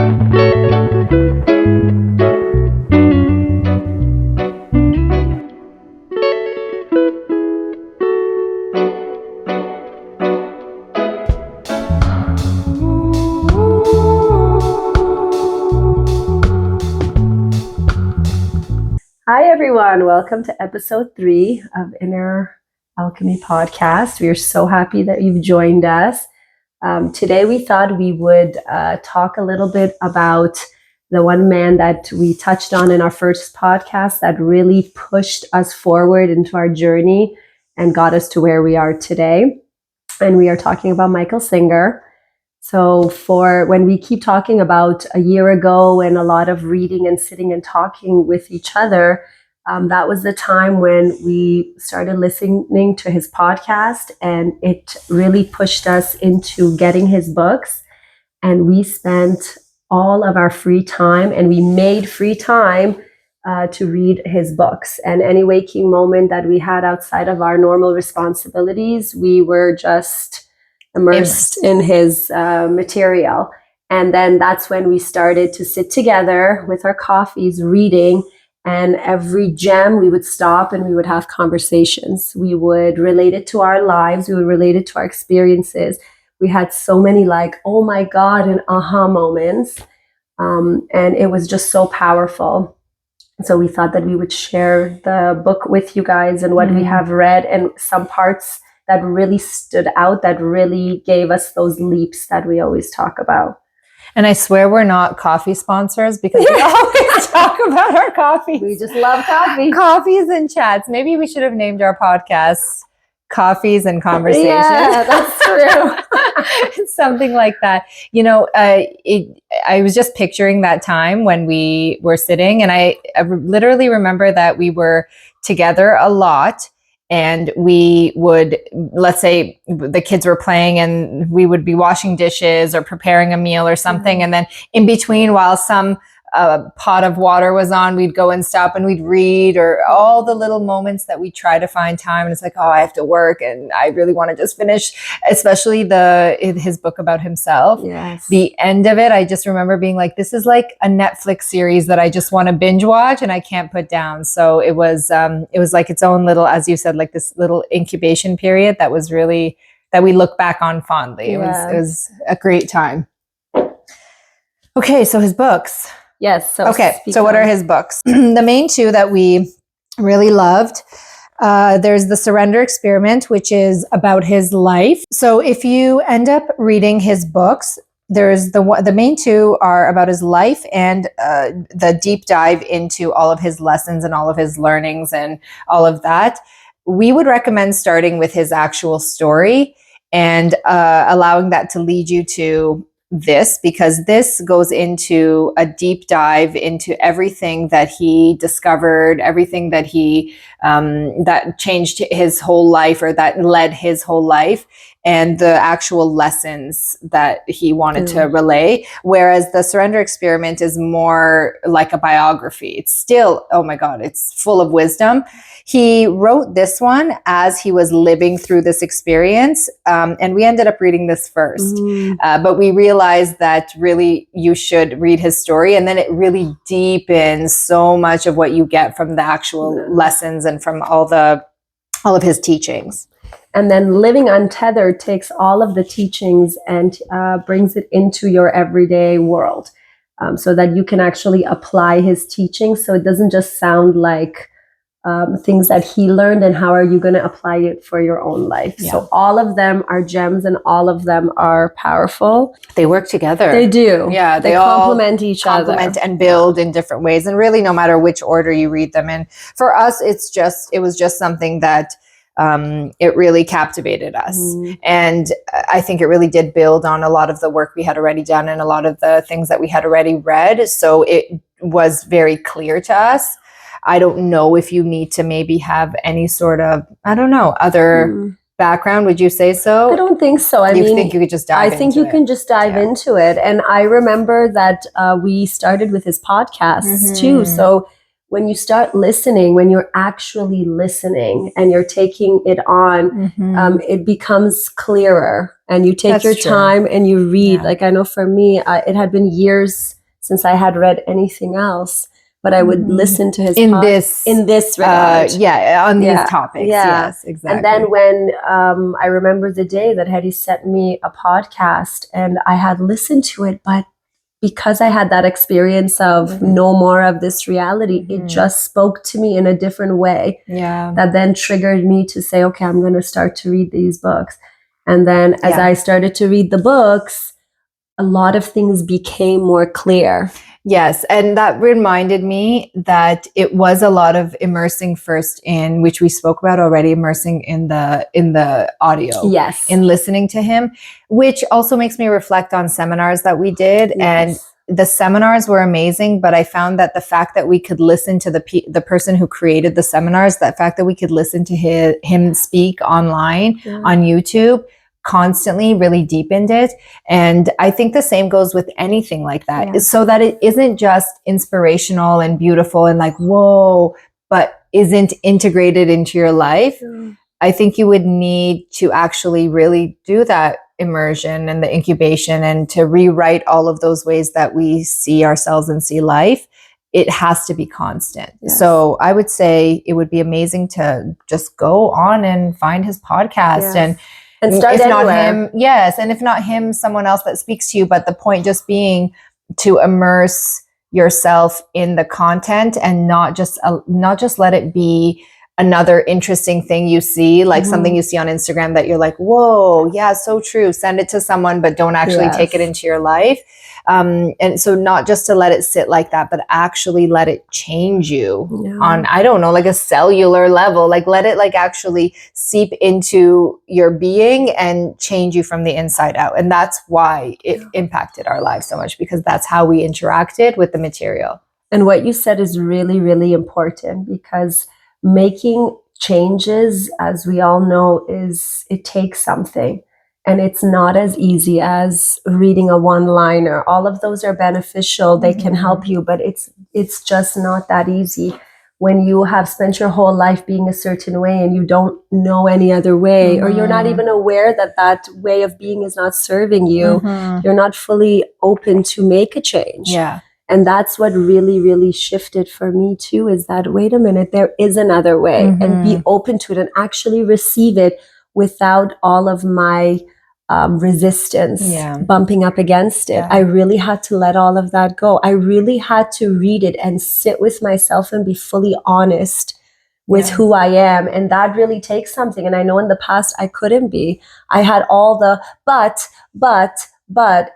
Hi, everyone. Welcome to episode 3 of Inner Alchemy Podcast. We are so happy that you've joined us. Today, we thought we would talk a little bit about the one man that we touched on in our first podcast that really pushed us forward into our journey and got us to where we are today. And we are talking about Michael Singer. So for when we keep talking about a year ago and a lot of reading and sitting and talking with each other, that was the time when we started listening to his podcast, and it really pushed us into getting his books. And we spent all of our free time, and we made free time to read his books. And any waking moment that we had outside of our normal responsibilities, we were just immersed in his material. And then that's when we started to sit together with our coffees reading, and every gem we would stop and we would have conversations. We would relate it to our lives. We would relate it to our experiences. We had so many oh my God, and aha moments. And it was just so powerful. So we thought that we would share the book with you guys and what we have read, and some parts that really stood out, that really gave us those leaps that we always talk about. And I swear we're not coffee sponsors, because we always talk about our coffee. We just love coffee. Coffees and chats. Maybe we should have named our podcast Coffees and Conversations. Yeah, that's true. Something like that. You know, I was just picturing that time when we were sitting, and I literally remember that we were together a lot. And we would, let's say the kids were playing and we would be washing dishes or preparing a meal or something. Mm-hmm. And then in between, while some pot of water was on, we'd go and stop and we'd read, or all the little moments that we try to find time. And it's like, oh, I have to work and I really want to just finish, especially his book about himself. Yes. The end of it, I just remember being like, this is like a Netflix series that I just want to binge watch and I can't put down. So it was like its own little, as you said, like this little incubation period that was really, that we look back on fondly. Yeah. It was a great time. Okay. So his books. Yes. So what are his books? The main two that we really loved, there's The Surrender Experiment, which is about his life. So if you end up reading his books, there's the main two are about his life and the deep dive into all of his lessons and all of his learnings and all of that. We would recommend starting with his actual story and allowing that to lead you to this, because this goes into a deep dive into everything that he discovered, everything that he that changed his whole life, or that led his whole life, and the actual lessons that he wanted to relay. Whereas The Surrender Experiment is more like a biography. It's still, oh my God, it's full of wisdom. He wrote this one as he was living through this experience. And we ended up reading this first. But we realized that really you should read his story. And then it really deepens so much of what you get from the actual lessons and from all of his teachings. And then Living Untethered takes all of the teachings and brings it into your everyday world, so that you can actually apply his teachings. So it doesn't just sound like things that he learned, and how are you going to apply it for your own life. Yeah. So all of them are gems, and all of them are powerful. They work together. They do. Yeah, they complement each other. Complement and build in different ways. And really, no matter which order you read them in, for us, it was just something that it really captivated us. And I think it really did build on a lot of the work we had already done and a lot of the things that we had already read. So it was very clear to us. I don't know if you need to maybe have any sort of, other background. Would you say so? I don't think so. I think you could just dive into it? I think you can just dive into it. And I remember that we started with his podcast too. So when you start listening, when you're actually listening and you're taking it on, it becomes clearer, and you take That's your true. time and you read. Yeah. Like, I know for me, it had been years since I had read anything else, but I would listen to his in this regard. on these Yeah, topics. yeah. Yes, exactly. And then when I remember the day that Hetty sent me a podcast, and I had listened to it, but because I had that experience of no more of this reality, it just spoke to me in a different way. Yeah. That then triggered me to say, okay, I'm going to start to read these books. And then as I started to read the books, a lot of things became more clear. Yes, and that reminded me that it was a lot of immersing first in, which we spoke about already, immersing in the audio. Yes. In listening to him, which also makes me reflect on seminars that we did. And the seminars were amazing, but I found that the fact that we could listen to the person who created the seminars, that fact that we could listen to him speak online on YouTube constantly really deepened it. And I think the same goes with anything like that, so that it isn't just inspirational and beautiful and like, whoa, but isn't integrated into your life. I think you would need to actually really do that immersion and the incubation, and to rewrite all of those ways that we see ourselves and see life. It has to be constant. So I would say it would be amazing to just go on and find his podcast and start if anywhere. not him, and if not him, someone else that speaks to you. But the point just being to immerse yourself in the content, and not just let it be another interesting thing you see, like something you see on Instagram that you're like, whoa, yeah, so true. Send it to someone, but don't actually take it into your life. And so not just to let it sit like that, but actually let it change you on, I don't know, like a cellular level, like let it like actually seep into your being and change you from the inside out. And that's why it impacted our lives so much, because that's how we interacted with the material. And what you said is really, really important, because making changes, as we all know, it takes something. And it's not as easy as reading a one-liner. All of those are beneficial. They can help you, but it's just not that easy. When you have spent your whole life being a certain way and you don't know any other way, or you're not even aware that that way of being is not serving you, you're not fully open to make a change. Yeah. And that's what really, really shifted for me too, is that, wait a minute, there is another way, and be open to it and actually receive it without all of my resistance bumping up against it. I really had to let all of that go. I really had to read it and sit with myself and be fully honest with who I am. And that really takes something. And I know in the past I couldn't be. I had all the but,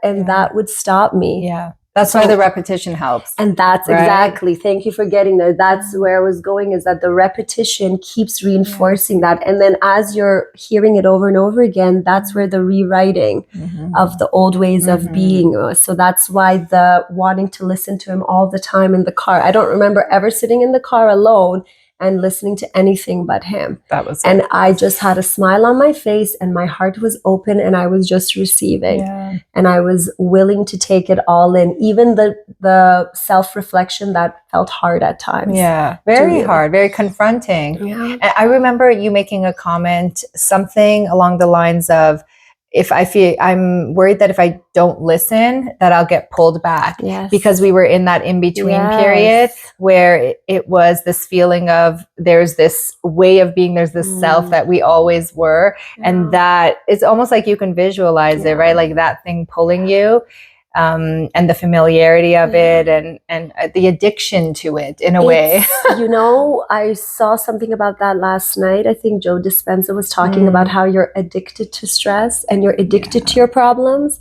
and that would stop me. Yeah. That's why the repetition helps. And that's exactly, thank you for getting there. That's where I was going, is that the repetition keeps reinforcing that. And then as you're hearing it over and over again, that's where the rewriting of the old ways of being. So that's why the wanting to listen to him all the time in the car. I don't remember ever sitting in the car alone and listening to anything but him. That was and I just had a smile on my face, and my heart was open, and I was just receiving. And I was willing to take it all in, even the self-reflection that felt hard at times. Yeah, very hard, very confronting. And I remember you making a comment, something along the lines of, if I feel, I'm worried that if I don't listen, that I'll get pulled back. Because we were in that in-between period where it was this feeling of, there's this way of being, there's this self that we always were. And that it's almost like you can visualize it, right? Like that thing pulling you. And the familiarity of it, and the addiction to it in a way. You know, I saw something about that last night. I think Joe Dispenza was talking about how you're addicted to stress and you're addicted to your problems.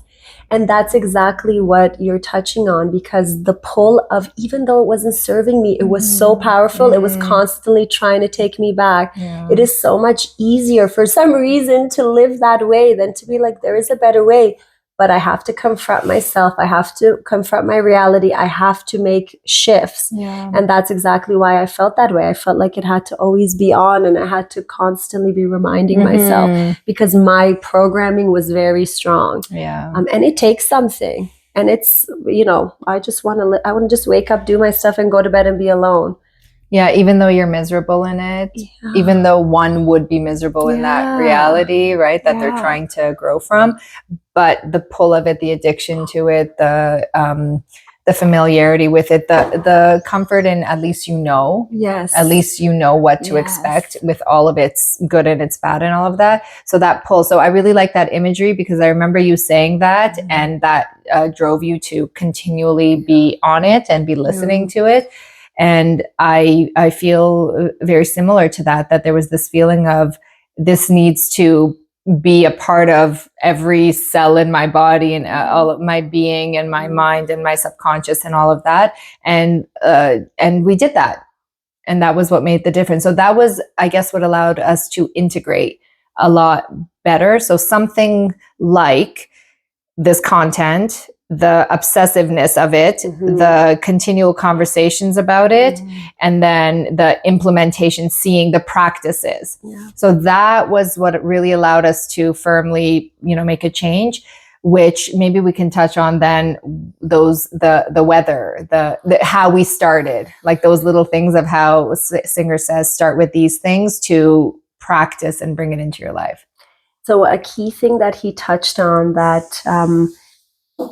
And that's exactly what you're touching on, because the pull of, even though it wasn't serving me, it was so powerful. It was constantly trying to take me back. It is so much easier for some reason to live that way than to be like, there is a better way. But I have to confront myself. I have to confront my reality. I have to make shifts. And that's exactly why I felt that way. I felt like it had to always be on, and I had to constantly be reminding myself, because my programming was very strong. And it takes something. And it's, you know, I want to just wake up, do my stuff, and go to bed and be alone. Yeah, even though you're miserable in it, even though one would be miserable in that reality, right? That they're trying to grow from, but the pull of it, the addiction to it, the familiarity with it, the comfort in at least at least you know what to expect with all of its good and its bad and all of that. So that pull. So I really like that imagery because I remember you saying that, and that drove you to continually be on it and be listening to it. And I feel very similar to that there was this feeling of this needs to be a part of every cell in my body and all of my being and my mind and my subconscious and all of that. And we did that. And that was what made the difference. So that was, I guess, what allowed us to integrate a lot better. So something like this content, the obsessiveness of it, the continual conversations about it, and then the implementation, seeing the practices. So that was what really allowed us to firmly, make a change, which maybe we can touch on then the weather, the how we started, like those little things of how Singer says, start with these things to practice and bring it into your life. So a key thing that he touched on that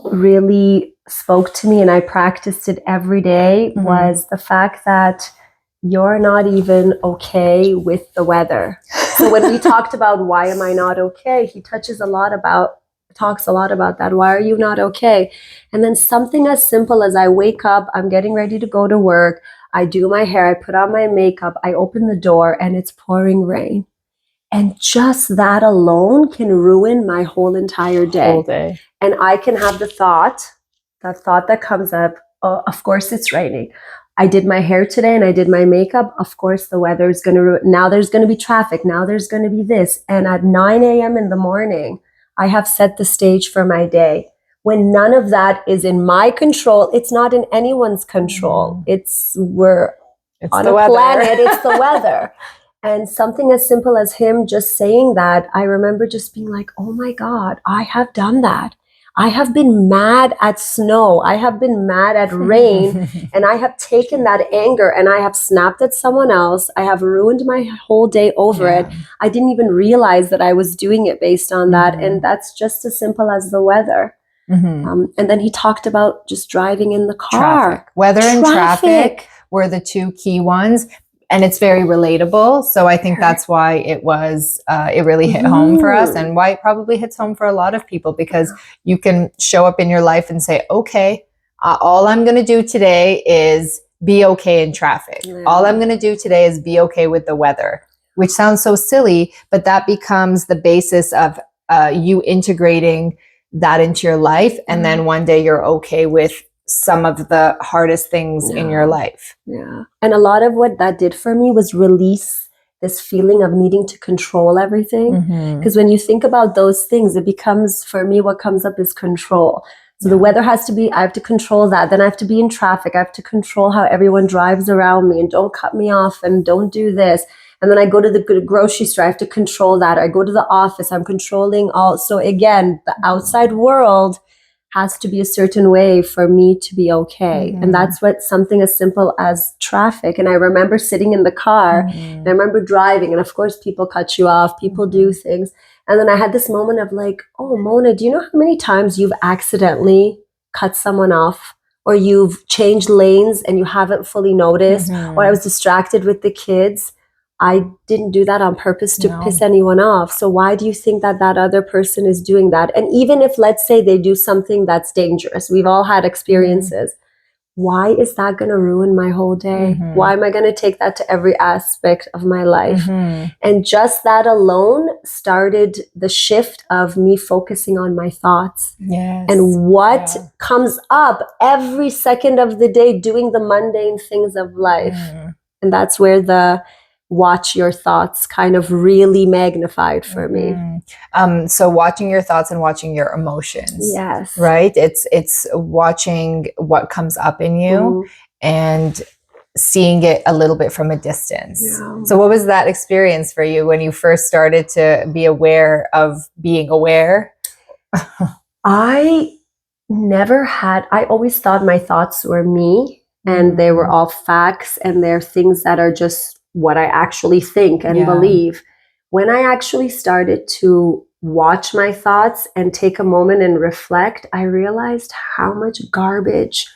really spoke to me, and I practiced it every day, was the fact that you're not even okay with the weather. So when we talked about why am I not okay, he talks a lot about that. Why are you not okay? And then something as simple as I wake up, I'm getting ready to go to work, I do my hair, I put on my makeup, I open the door, and it's pouring rain. And just that alone can ruin my whole entire day. And I can have that thought that comes up, oh, of course it's raining. I did my hair today and I did my makeup. Of course the weather is going to ruin. Now there's going to be traffic. Now there's going to be this. And at 9 a.m. in the morning, I have set the stage for my day. When none of that is in my control, it's not in anyone's control. We're on a planet, it's the weather. And something as simple as him just saying that, I remember just being like, oh my God, I have done that. I have been mad at snow. I have been mad at rain. And I have taken that anger and I have snapped at someone else. I have ruined my whole day over it. I didn't even realize that I was doing it based on that. And that's just as simple as the weather. And then he talked about just driving in the car. Traffic. Weather and traffic were the two key ones. And it's very relatable. So I think that's why it really hit home for us, and why it probably hits home for a lot of people, because you can show up in your life and say, okay, all I'm going to do today is be okay in traffic. All I'm going to do today is be okay with the weather, which sounds so silly, but that becomes the basis of you integrating that into your life. And then one day you're okay with some of the hardest things in your life. And a lot of what that did for me was release this feeling of needing to control everything. Because when you think about those things, it becomes, for me, what comes up is control. So the weather has to be, I have to control that. Then I have to be in traffic. I have to control how everyone drives around me and don't cut me off and don't do this. And then I go to the grocery store, I have to control that. I go to the office, I'm controlling all. So again, the outside world has to be a certain way for me to be okay. And that's what something as simple as traffic. And I remember sitting in the car and I remember driving, and of course people cut you off, people do things. And then I had this moment of like, oh, Mona, do you know how many times you've accidentally cut someone off, or you've changed lanes and you haven't fully noticed, or I was distracted with the kids. I didn't do that on purpose to piss anyone off. So why do you think that other person is doing that? And even if, let's say, they do something that's dangerous, we've all had experiences. Why is that going to ruin my whole day? Why am I going to take that to every aspect of my life? And just that alone started the shift of me focusing on my thoughts and what comes up every second of the day, doing the mundane things of life. And that's where the watch your thoughts kind of really magnified for me. So watching your thoughts and watching your emotions. Right? It's watching what comes up in you and seeing it a little bit from a distance. So what was that experience for you when you first started to be aware of being aware? I always thought my thoughts were me. and they were all facts, and they're things that are just what I actually think and believe. When I actually started to watch my thoughts and take a moment and reflect, I realized how much garbage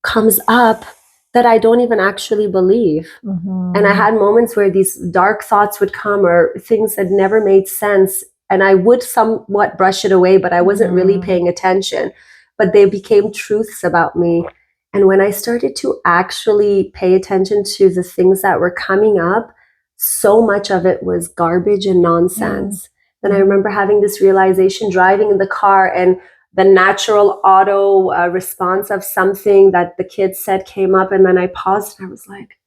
comes up that I don't even actually believe. And I had moments where these dark thoughts would come, or things that never made sense, and I would somewhat brush it away, but I wasn't really paying attention. But they became truths about me. And when I started to actually pay attention to the things that were coming up, so much of it was garbage and nonsense. Then I remember having this realization driving in the car, and the natural auto response of something that the kid said came up. And then I paused and I was like,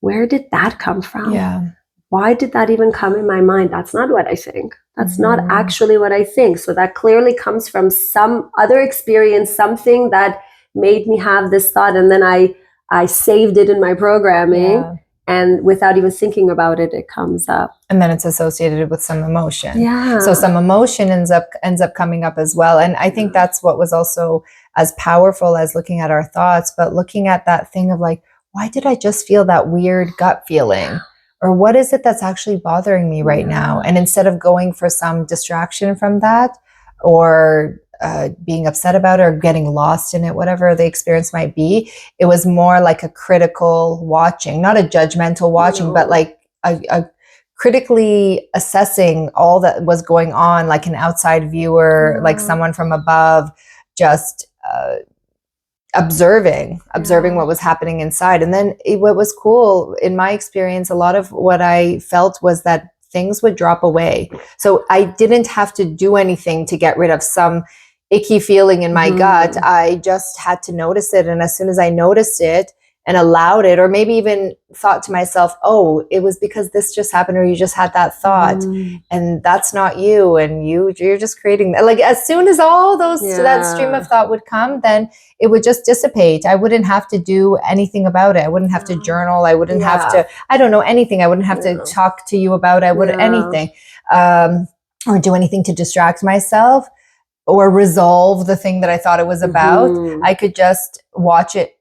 where did that come from? Why did that even come in my mind? That's not what I think. That's not actually what I think. So that clearly comes from some other experience, something that made me have this thought. And then I saved it in my programming. And without even thinking about it, it comes up. And then it's associated with some emotion. Yeah. So some emotion ends up coming up as well. And I think that's what was also as powerful as looking at our thoughts, but looking at that thing of like, why did I just feel that weird gut feeling? Or what is it that's actually bothering me right now? And instead of going for some distraction from that, or being upset about it, or getting lost in it, whatever the experience might be, it was more like a critical watching, not a judgmental watching, but like a critically assessing all that was going on, like an outside viewer, like someone from above, just observing what was happening inside. And then what was cool in my experience, a lot of what I felt was that things would drop away. So I didn't have to do anything to get rid of some icky feeling in my gut. I just had to notice it. And as soon as I noticed it and allowed it, or maybe even thought to myself, oh, it was because this just happened, or you just had that thought, and that's not you, and you're just creating that. Like, as soon as all those, that stream of thought would come, then it would just dissipate. I wouldn't have to do anything about it. I wouldn't have to journal. I wouldn't have to, I don't know, anything. I wouldn't have to talk to you about it. Anything, or do anything to distract myself or resolve the thing that I thought it was about. I could just watch it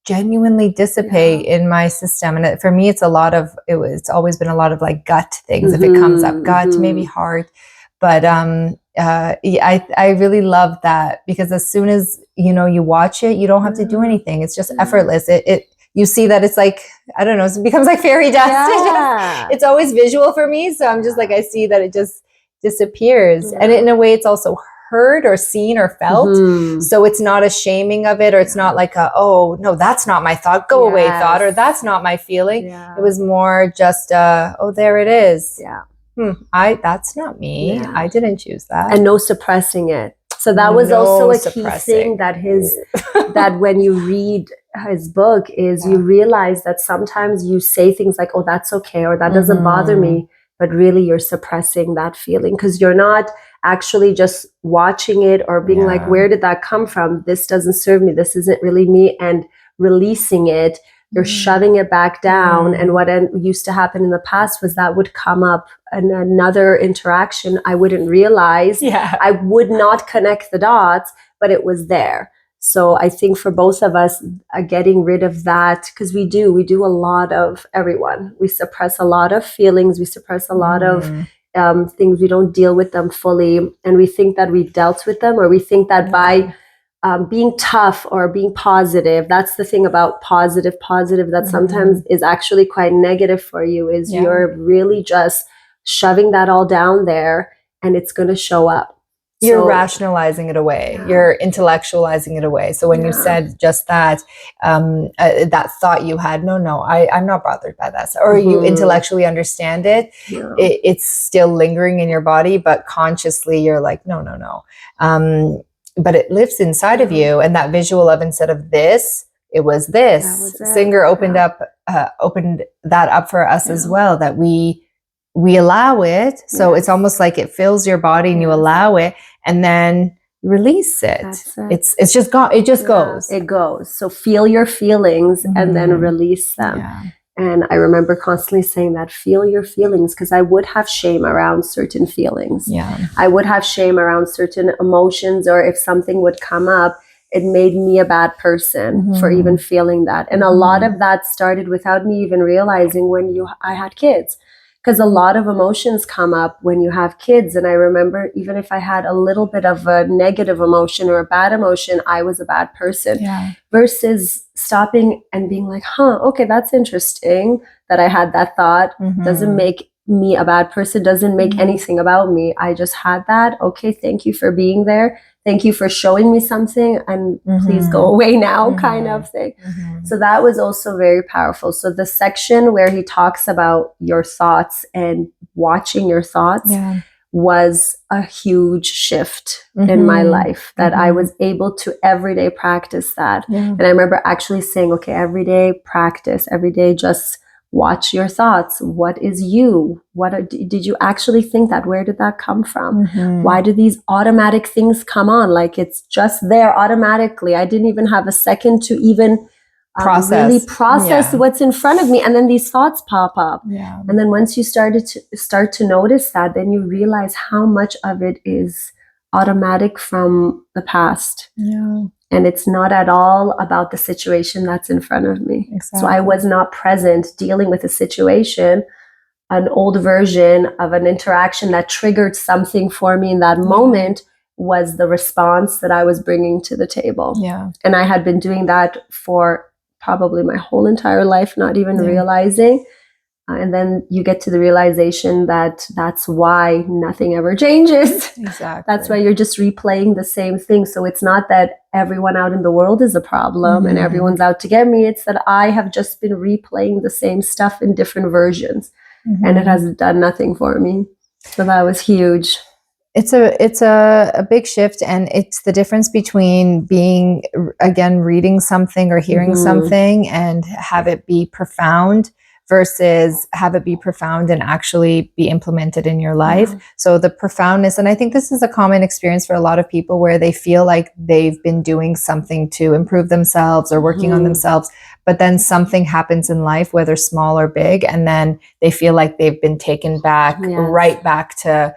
genuinely dissipate in my system. And for me, it's always been a lot of like gut things. If it comes up, gut, maybe heart. But I really love that, because as soon as, you watch it, you don't have to do anything. It's just effortless. You see that it's like, I don't know, it becomes like fairy dust. It's always visual for me. So I'm just like, I see that it just disappears. And in a way, it's also heard or seen or felt. So it's not a shaming of it, or it's not like oh no, that's not my thought, go away thought, or that's not my feeling. It was more just oh, there it is. That's not me. I didn't choose that. And no suppressing it. So that was also a key thing that that when you read his book is you realize that sometimes you say things like, oh, that's okay, or that doesn't bother me, but really you're suppressing that feeling, because you're not actually just watching it or being like, where did that come from? This doesn't serve me. This isn't really me. And releasing it, you're shoving it back down. And what used to happen in the past was that would come up in another interaction. I wouldn't realize. I would not connect the dots, but it was there. So I think for both of us, getting rid of that, because we do a lot of everyone. We suppress a lot of feelings. We suppress a lot of things. We don't deal with them fully. And we think that we've dealt with them, or we think that by being tough or being positive, that's the thing about positive that sometimes is actually quite negative for you, is you're really just shoving that all down there, and it's going to show up. You're rationalizing it away. You're intellectualizing it away. So when you said just that, that thought you had, no, I'm not bothered by that. Or you intellectually understand it, it's still lingering in your body, but consciously you're like, no. But it lives inside of you. And that visual of, instead of this, it was this. Singer opened that up for us as well, that we allow it. So it's almost like it fills your body and you allow it, and then release it. It's just gone. It just goes. It goes. So feel your feelings and then release them. And I remember constantly saying that, feel your feelings, because I would have shame around certain feelings. I would have shame around certain emotions, or if something would come up, it made me a bad person for even feeling that. And a lot of that started without me even realizing when I had kids. Because a lot of emotions come up when you have kids. And I remember even if I had a little bit of a negative emotion or a bad emotion, I was a bad person. Yeah. Versus stopping and being like, okay, that's interesting that I had that thought. Doesn't make me a bad person, doesn't make anything about me. I just had that. Okay, thank you for being there. Thank you for showing me something, and please go away now, kind of thing. So that was also very powerful. So the section where he talks about your thoughts and watching your thoughts was a huge shift in my life, that I was able to every day practice that. And I remember actually saying, okay, every day practice, every day just watch your thoughts. What is you? Did you actually think that? Where did that come from? Why do these automatic things come on? Like it's just there automatically. I didn't even have a second to even really process what's in front of me. And then these thoughts pop up. And then once you start to notice that, then you realize how much of it is automatic from the past. And it's not at all about the situation that's in front of me. So I was not present dealing with a situation, an old version of an interaction that triggered something for me in that moment was the response that I was bringing to the table. And I had been doing that for probably my whole entire life, not even realizing. And then you get to the realization that that's why nothing ever changes. That's why you're just replaying the same thing. So it's not that everyone out in the world is a problem and everyone's out to get me. It's that I have just been replaying the same stuff in different versions. And it has done nothing for me. So that was huge. It's a big shift, and it's the difference between being, again, reading something or hearing something and have it be profound versus have it be profound and actually be implemented in your life. So the profoundness, and I think this is a common experience for a lot of people where they feel like they've been doing something to improve themselves or working on themselves, but then something happens in life, whether small or big, and then they feel like they've been taken back, right back to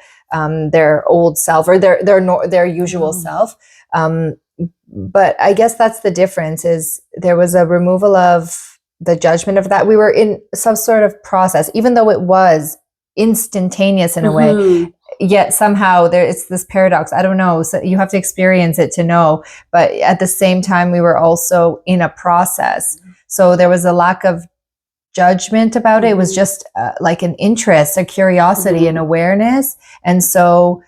their old self or their usual self. But I guess that's the difference, is there was a removal of the judgment of that. We were in some sort of process, even though it was instantaneous in a way, yet somehow it's this paradox. I don't know. So you have to experience it to know. But at the same time, we were also in a process. So there was a lack of judgment about it. It was just like an interest, a curiosity, an awareness. And so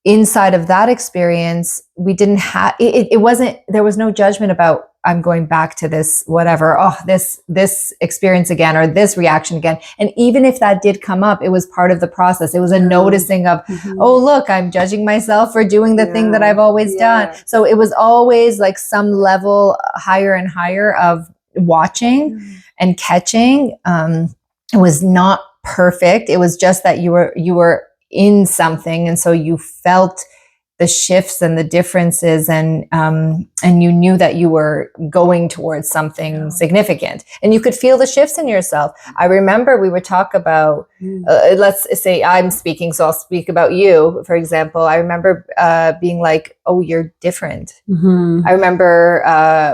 inside of that experience, we didn't have, it wasn't, there was no judgment about, I'm going back to this, whatever, this experience again, or this reaction again. And even if that did come up, it was part of the process. It was a noticing of, oh, look, I'm judging myself for doing the thing that I've always done. So it was always like some level higher and higher of watching and catching. It was not perfect. It was just that you were in something. And so you felt the shifts and the differences, and you knew that you were going towards something significant, and you could feel the shifts in yourself. I remember we would talk about, let's say I'm speaking, so I'll speak about you, for example. I remember being like, oh, you're different. I remember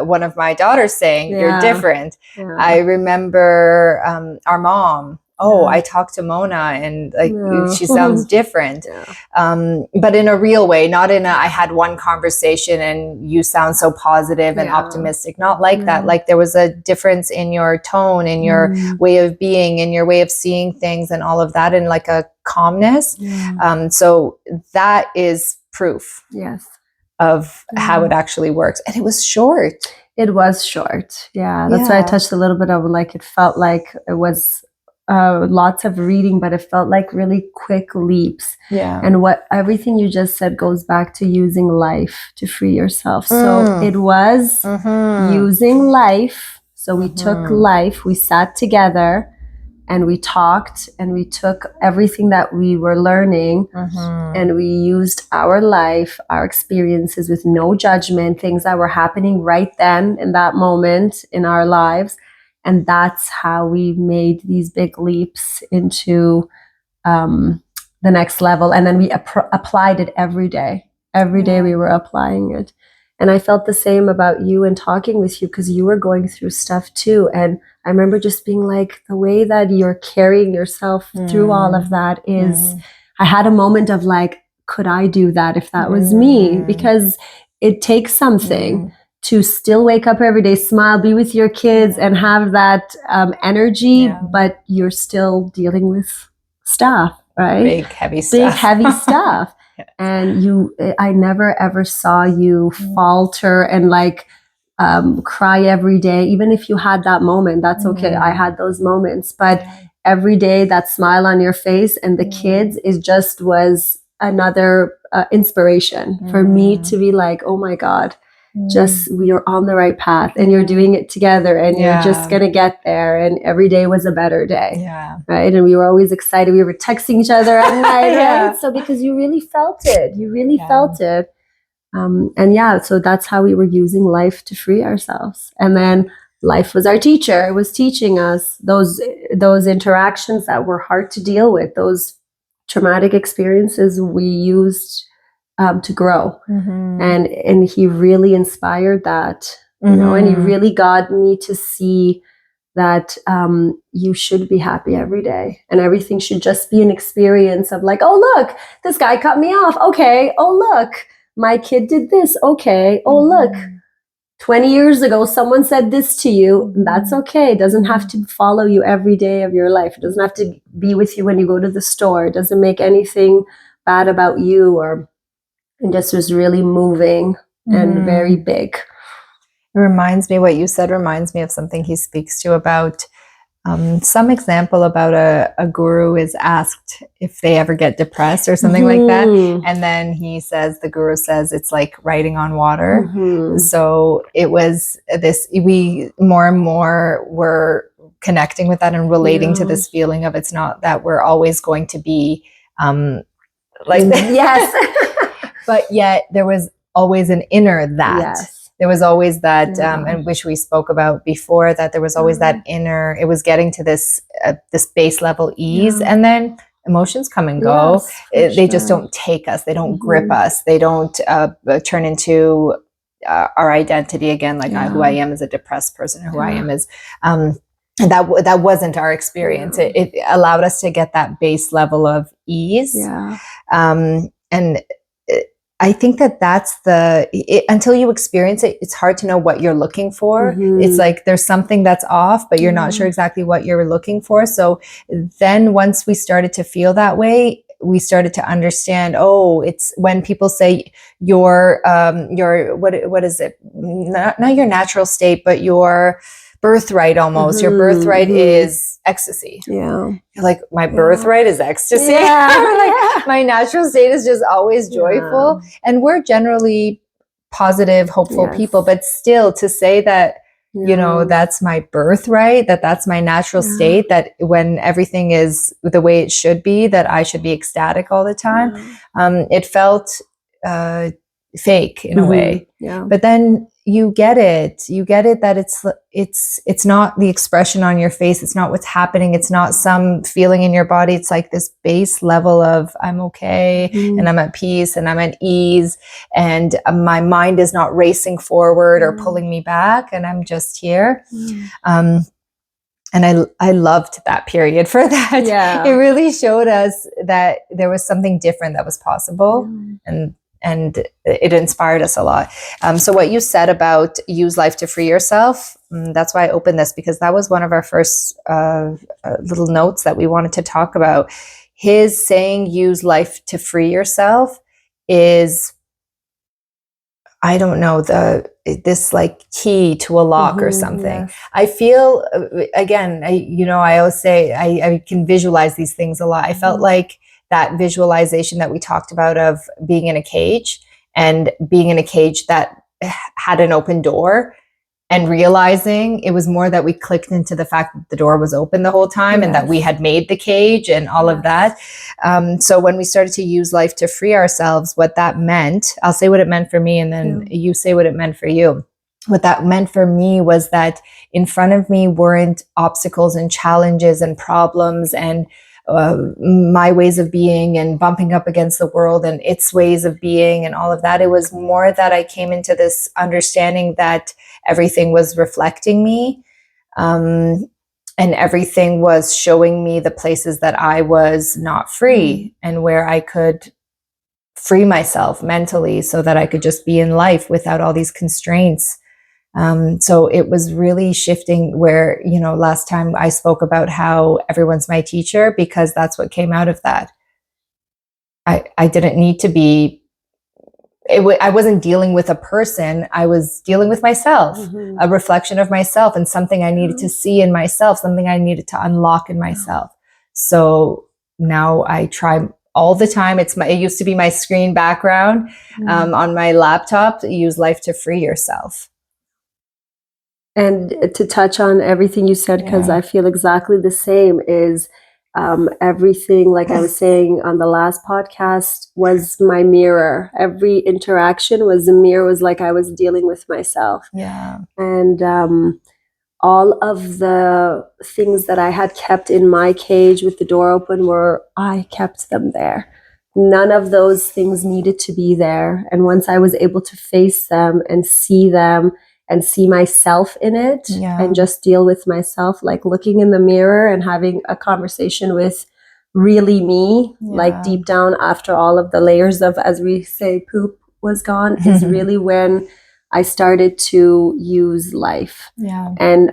one of my daughters saying, you're different. I remember our mom, I talked to Mona and like she sounds different. But in a real way, not in a, I had one conversation and you sound so positive and optimistic, not like that. Like there was a difference in your tone, in your way of being, in your way of seeing things and all of that, and like a calmness. So that is proof of how it actually works. And it was short. It was short. That's why I touched a little bit of, like, it felt like it was lots of reading, but it felt like really quick leaps. And what everything you just said goes back to using life to free yourself. So it was using life. So we took life, we sat together and we talked, and we took everything that we were learning and we used our life, our experiences with no judgment, things that were happening right then in that moment in our lives. And that's how we made these big leaps into the next level. And then we applied it every day. Every day we were applying it. And I felt the same about you and talking with you, because you were going through stuff too. And I remember just being like, the way that you're carrying yourself through all of that is, I had a moment of like, could I do that if that was me? Because it takes something to still wake up every day, smile, be with your kids, and have that energy, but you're still dealing with stuff, right? Big, heavy stuff. Big, heavy stuff. And I never ever saw you falter and like cry every day. Even if you had that moment, that's okay. I had those moments, but every day that smile on your face and the kids was another inspiration for me to be like, oh my God, just we're on the right path, and you're doing it together, and you're just gonna get there. And every day was a better day, right? And we were always excited. We were texting each other at night, right? So because you really felt it, and so that's how we were using life to free ourselves. And then life was our teacher. It was teaching us those interactions that were hard to deal with, those traumatic experiences we used to grow. And he really inspired that, you know, and he really got me to see that you should be happy every day, and everything should just be an experience of like, oh, look, this guy cut me off. Okay. Oh, look, my kid did this. Okay. Oh, look, 20 years ago, someone said this to you. That's okay. It doesn't have to follow you every day of your life. It doesn't have to be with you when you go to the store. It doesn't make anything bad about you, and just was really moving and very big. It reminds me, what you said reminds me of something he speaks to about some example about a guru is asked if they ever get depressed or something like that. And then the guru says, it's like writing on water. So it was we more and more were connecting with that and relating to this feeling of, it's not that we're always going to be like but yet there was always an inner that. There was always that, and which we spoke about before, that there was always that inner, it was getting to this base level ease, and then emotions come and go. They just don't take us. They don't grip us. They don't turn into our identity again, like who I am as a depressed person, or who I am as, and that wasn't our experience. It allowed us to get that base level of ease. And I think that's until you experience it, it's hard to know what you're looking for. It's like there's something that's off, but you're not sure exactly what you're looking for. So then once we started to feel that way, we started to understand, it's when people say your what is it? Not your natural state, but your birthright almost. Your birthright is ecstasy. You're like, my birthright is ecstasy. Like, my natural state is just always joyful. And we're generally positive, hopeful people, but still to say that, you know, that's my birthright, that's my natural state, that when everything is the way it should be, that I should be ecstatic all the time. It felt fake in a way. But then you get it that it's not the expression on your face, it's not what's happening, it's not some feeling in your body, it's like this base level of, I'm okay, and I'm at peace, and I'm at ease, and my mind is not racing forward or pulling me back, and I'm just here. And I loved that period for that. It really showed us that there was something different that was possible, and it inspired us a lot. So what you said about use life to free yourself, that's why I opened this, because that was one of our first little notes that we wanted to talk about. His saying, use life to free yourself, is, I don't know, this like key to a lock or something. I feel, again, I always say, I can visualize these things a lot. I felt like that visualization that we talked about of being in a cage, and being in a cage that had an open door, and realizing it was more that we clicked into the fact that the door was open the whole time, and that we had made the cage and all of that. So when we started to use life to free ourselves, what that meant, I'll say what it meant for me, and then you say what it meant for you. What that meant for me was that in front of me weren't obstacles and challenges and problems and my ways of being and bumping up against the world and its ways of being and all of that. It was more that I came into this understanding that everything was reflecting me, and everything was showing me the places that I was not free and where I could free myself mentally so that I could just be in life without all these constraints. So it was really shifting where, last time I spoke about how everyone's my teacher, because that's what came out of that. I didn't need to be, I wasn't dealing with a person. I was dealing with myself, a reflection of myself and something I needed to see in myself, something I needed to unlock in myself. So now I try all the time. It used to be my screen background on my laptop. Use life to free yourself. And to touch on everything you said, because I feel exactly the same, is everything, like I was saying on the last podcast, was my mirror. Every interaction was a mirror, was like I was dealing with myself. Yeah. And all of the things that I had kept in my cage with the door open I kept them there. None of those things needed to be there. And once I was able to face them and see myself in it and just deal with myself, like looking in the mirror and having a conversation with really me, like deep down after all of the layers of, as we say, poop was gone, is really when I started to use life. Yeah. And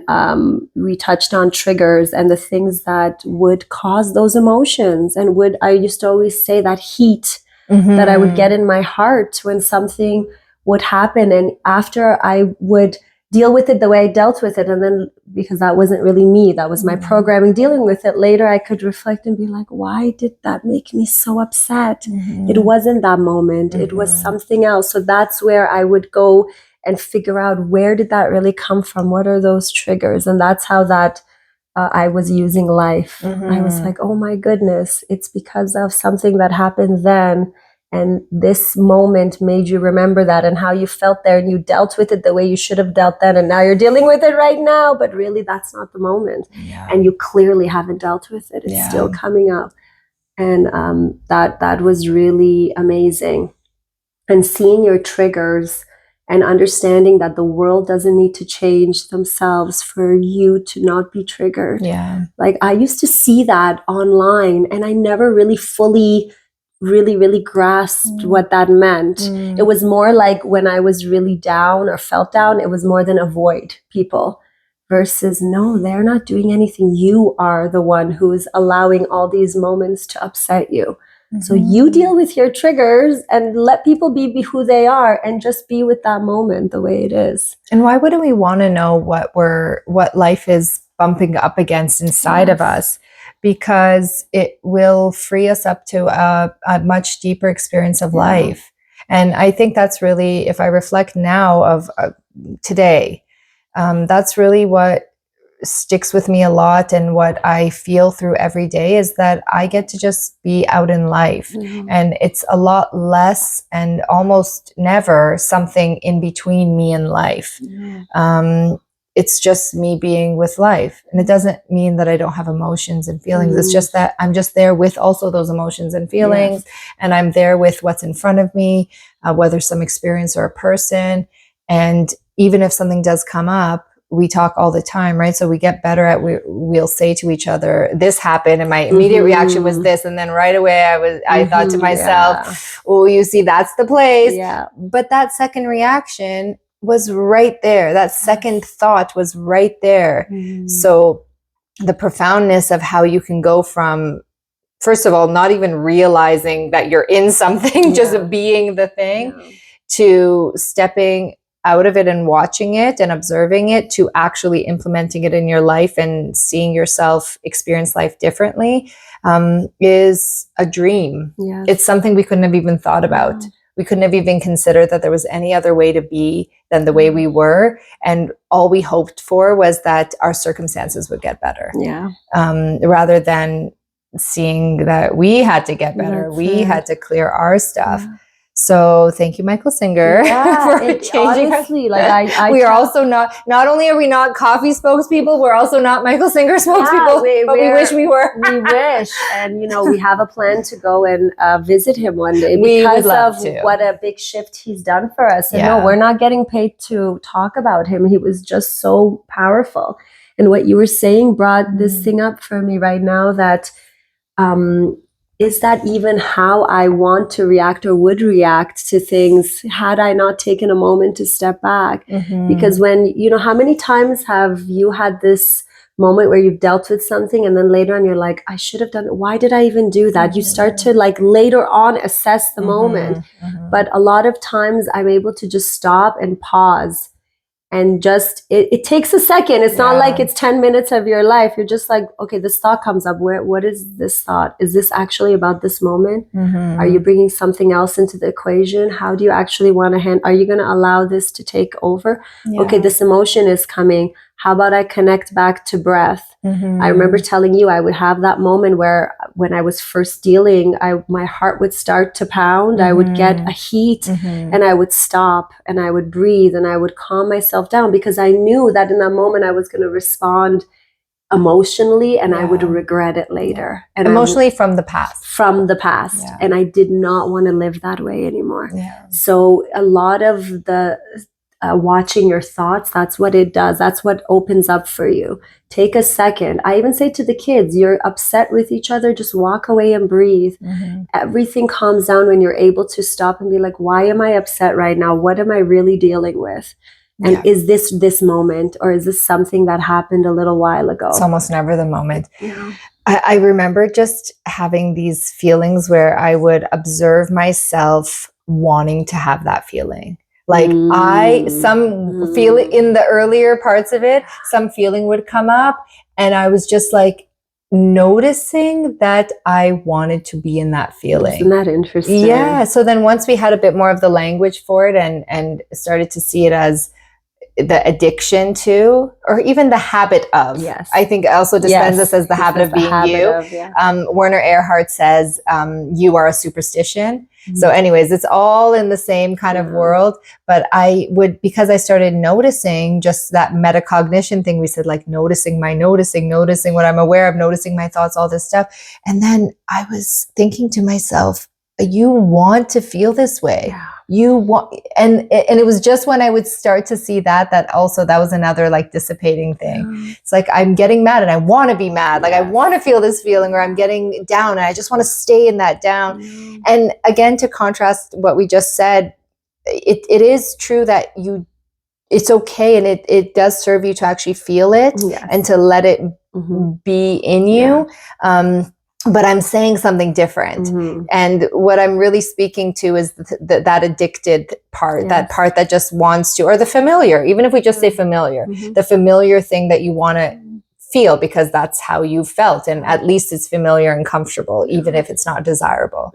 we touched on triggers and the things that would cause those emotions. And I used to always say that heat that I would get in my heart when something would happen. And after I would deal with it the way I dealt with it, and then because that wasn't really me, that was my programming dealing with it, later I could reflect and be like, why did that make me so upset? It wasn't that moment. It was something else. So that's where I would go and figure out, where did that really come from? What are those triggers? And that's how that I was using life. I was like, oh my goodness, it's because of something that happened then. And this moment made you remember that and how you felt there, and you dealt with it the way you should have dealt then. And now you're dealing with it right now, but really that's not the moment. And you clearly haven't dealt with it. It's still coming up. And that was really amazing. And seeing your triggers and understanding that the world doesn't need to change themselves for you to not be triggered. Yeah. Like I used to see that online and I never really fully really grasped what that meant. It was more like when I was really down or felt down, it was more than avoid people, versus no, they're not doing anything. You are the one who is allowing all these moments to upset you. So you deal with your triggers and let people be who they are, and just be with that moment the way it is. And why wouldn't we want to know what life is bumping up against inside of us? Because it will free us up to a much deeper experience of life. And I think that's really, if I reflect now of today, that's really what sticks with me a lot, and what I feel through every day is that I get to just be out in life. And it's a lot less and almost never something in between me and life. It's just me being with life. And it doesn't mean that I don't have emotions and feelings. It's just that I'm just there with also those emotions and feelings. And I'm there with what's in front of me, whether some experience or a person. And even if something does come up, we talk all the time, right? So we get better at, we'll say to each other, this happened and my immediate reaction was this. And then right away I thought to myself, oh, you see, that's the place. But that second reaction was right there. That second thought was right there. So the profoundness of how you can go from, first of all, not even realizing that you're in something, just being the thing, to stepping out of it and watching it and observing it, to actually implementing it in your life and seeing yourself experience life differently, is a dream. It's something we couldn't have even thought about. We couldn't have even considered that there was any other way to be than the way we were. And all we hoped for was that our circumstances would get better. Rather than seeing that we had to get better. We had to clear our stuff. So thank you, Michael Singer, Yeah, for changing our- honestly, like I we are tell- also not only are we not coffee spokespeople, we're also not Michael Singer spokespeople, but we wish we were. We wish, and we have a plan to go and visit him one day We would because love of to. what a big shift he's done for us. And Yeah. no, we're not getting paid to talk about him. He was just so powerful, and what you were saying brought this thing up for me right now. That is that even how I want to react or would react to things had I not taken a moment to step back. Mhm. Because when, how many times have you had this moment where you've dealt with something and then later on you're like, I should have done it. Why did I even do that? You start to like later on assess the moment. But a lot of times I'm able to just stop and pause. And just, it takes a second. It's not like it's 10 minutes of your life. You're just like, okay, this thought comes up. What is this thought? Is this actually about this moment? Are you bringing something else into the equation? How do you actually want to are you going to allow this to take over? Yeah. Okay, this emotion is coming. How about I connect back to breath? I remember telling you I would have that moment where when I was first dealing, my heart would start to pound. I would get a heat and I would stop and I would breathe and I would calm myself down because I knew that in that moment I was going to respond emotionally and I would regret it later. And Emotionally from the past. From the past. Yeah. And I did not want to live that way anymore. Yeah. So a lot of the watching your thoughts, that's what it does. That's what opens up for you. Take a second. I even say to the kids, you're upset with each other, just walk away and breathe. Everything calms down when you're able to stop and be like, why am I upset right now? What am I really dealing with? And is this moment, or is this something that happened a little while ago? It's almost never the moment. Yeah. I remember just having these feelings where I would observe myself wanting to have that feeling. Like some feeling in the earlier parts of it, some feeling would come up and I was just like noticing that I wanted to be in that feeling. Isn't that interesting? Yeah. So then once we had a bit more of the language for it and started to see it as the addiction to, or even the habit of. Yes. I think also dispense this as the habit of being you. Werner Erhard says, you are a superstition. So anyways, it's all in the same kind of world. But I would, because I started noticing just that metacognition thing we said, like noticing what I'm aware of, noticing my thoughts, all this stuff. And then I was thinking to myself, you want to feel this way. Yeah. You want, and it was just when I would start to see that also, that was another like dissipating thing. It's like, I'm getting mad and I want to be mad. Like I want to feel this feeling, or I'm getting down and I just want to stay in that down. And again, to contrast what we just said, it is true that it's okay. And it does serve you to actually feel it and to let it be in you. But I'm saying something different. And what I'm really speaking to is that addicted part, that part that just wants to, or the familiar, even if we just say familiar, the familiar thing that you want to feel because that's how you felt. And at least it's familiar and comfortable, even if it's not desirable.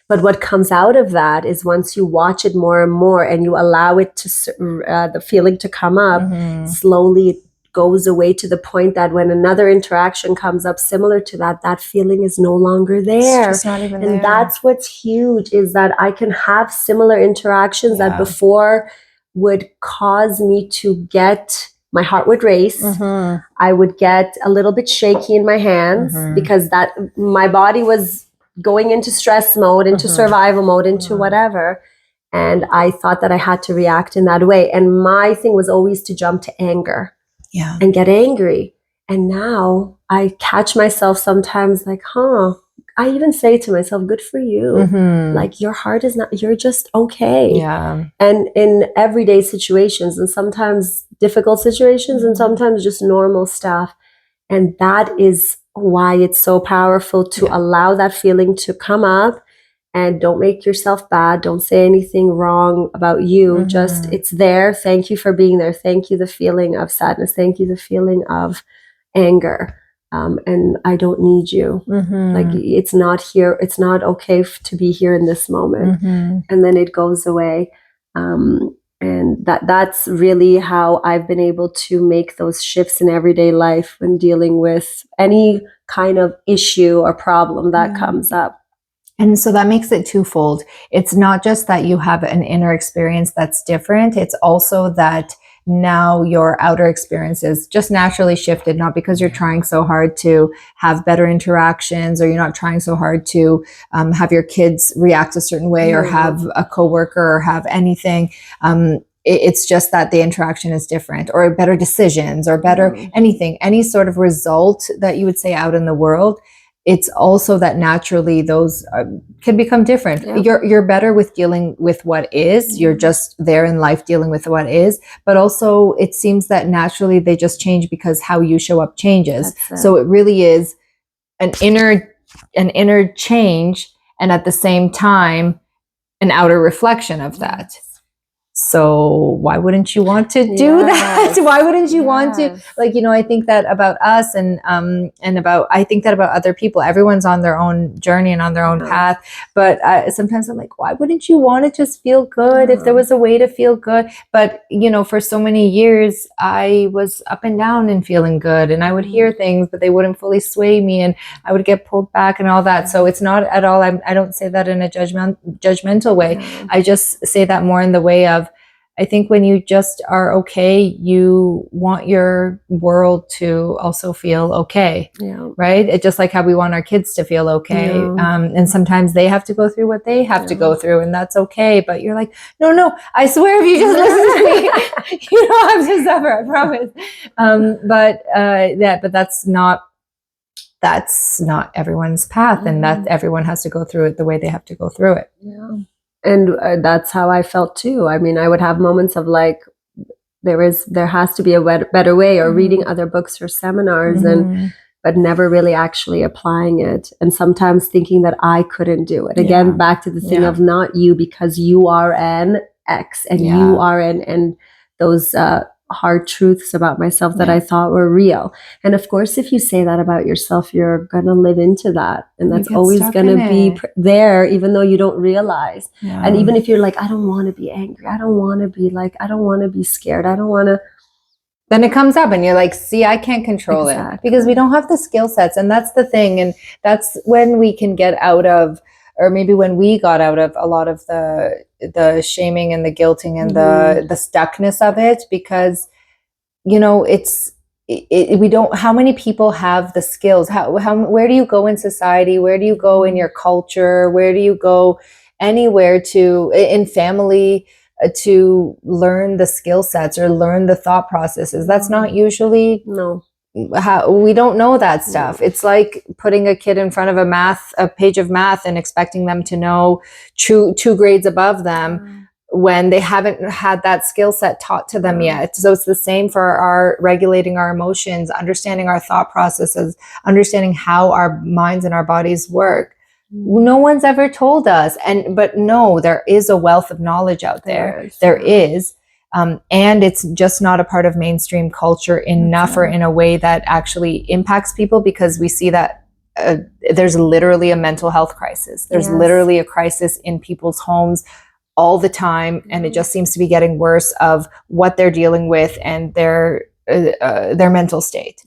But what comes out of that is once you watch it more and more and you allow it to, the feeling to come up, slowly it goes away to the point that when another interaction comes up similar to that feeling is no longer there. It's just not even there. And that's what's huge, is that I can have similar interactions that before would cause me to get, my heart would race. I would get a little bit shaky in my hands because that my body was going into stress mode, into survival mode, into whatever. And I thought that I had to react in that way. And my thing was always to jump to anger. And get angry. And now I catch myself sometimes like, I even say to myself, good for you. Like your heart is not, you're just okay. And in everyday situations, and sometimes difficult situations, and sometimes just normal stuff. And that is why it's so powerful to allow that feeling to come up. And don't make yourself bad. Don't say anything wrong about you. Just, it's there. Thank you for being there. Thank you, the feeling of sadness. Thank you, the feeling of anger. And I don't need you. Like it's not here. It's not okay to be here in this moment. And then it goes away. And that's really how I've been able to make those shifts in everyday life when dealing with any kind of issue or problem that comes up. And so that makes it twofold. It's not just that you have an inner experience that's different. It's also that now your outer experience is just naturally shifted, not because you're trying so hard to have better interactions, or you're not trying so hard to have your kids react a certain way, or have a coworker, or have anything. It's just that the interaction is different, or better decisions, or better anything, any sort of result that you would say out in the world. It's also that naturally those can become different. Yeah. You're better with dealing with what is. You're just there in life dealing with what is. But also it seems that naturally they just change because how you show up changes. So it really is an inner change, and at the same time an outer reflection of that. So why wouldn't you want to do that? Why wouldn't you want to, like, you know, I think that about us, and I think that about other people. Everyone's on their own journey and on their own path. But sometimes I'm like, why wouldn't you want to just feel good if there was a way to feel good? But, you know, for so many years, I was up and down in feeling good, and I would hear things, but they wouldn't fully sway me, and I would get pulled back and all that. So it's not at all, I don't say that in a judgmental way. I just say that more in the way of, I think when you just are okay, you want your world to also feel okay, right? It's just like how we want our kids to feel okay. And sometimes they have to go through what they have to go through, and that's okay. But you're like, no, I swear if you just listen to me, you don't have to suffer, I promise. But that's not everyone's path, and that everyone has to go through it the way they have to go through it. And that's how I felt too. I mean, I would have moments of like, there has to be a better way, or reading other books or seminars, but never really actually applying it. And sometimes thinking that I couldn't do it. Again, back to the thing of not you, because you are an X, and you are and those hard truths about myself that I thought were real. And of course, if you say that about yourself, you're going to live into that. And that's always going to be there, even though you don't realize. And even if you're like, I don't want to be angry. I don't want to be like, I don't want to be scared. I don't want to. Then it comes up and you're like, see, I can't control it, because we don't have the skill sets. And that's the thing. And that's when we can get out of, or maybe when we got out of a lot of the shaming and the guilting and the stuckness of it, because, you know, we don't, how many people have the skills? Where do you go in society? Where do you go in your culture? Where do you go anywhere in family to learn the skill sets or learn the thought processes? That's not usually, how we don't know that stuff. It's like putting a kid in front of a page of math and expecting them to know two grades above them when they haven't had that skill set taught to them yet. So it's the same for our regulating our emotions, understanding our thought processes, understanding how our minds and our bodies work. No one's ever told us. But no, there is a wealth of knowledge out there. There is. And it's just not a part of mainstream culture enough, or in a way that actually impacts people, because we see that there's literally a mental health crisis. There's literally a crisis in people's homes all the time. And it just seems to be getting worse of what they're dealing with and their mental state.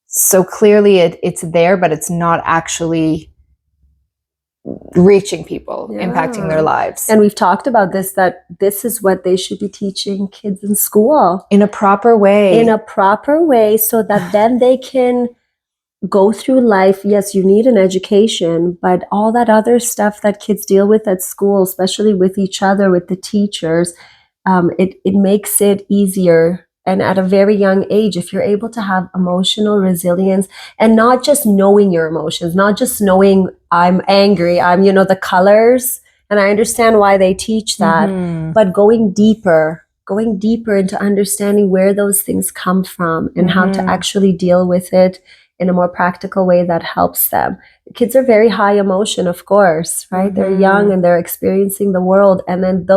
So clearly it's there, but it's not actually reaching people, impacting their lives. And we've talked about this, that this is what they should be teaching kids in school. In a proper way. So that then they can go through life. Yes, you need an education, but all that other stuff that kids deal with at school, especially with each other, with the teachers, it makes it easier. And at a very young age, if you're able to have emotional resilience, and not just knowing your emotions, not just knowing I'm angry, I'm, the colors, and I understand why they teach that, but going deeper into understanding where those things come from and how to actually deal with it in a more practical way that helps them. Kids are very high emotion, of course, right? They're young and they're experiencing the world. And then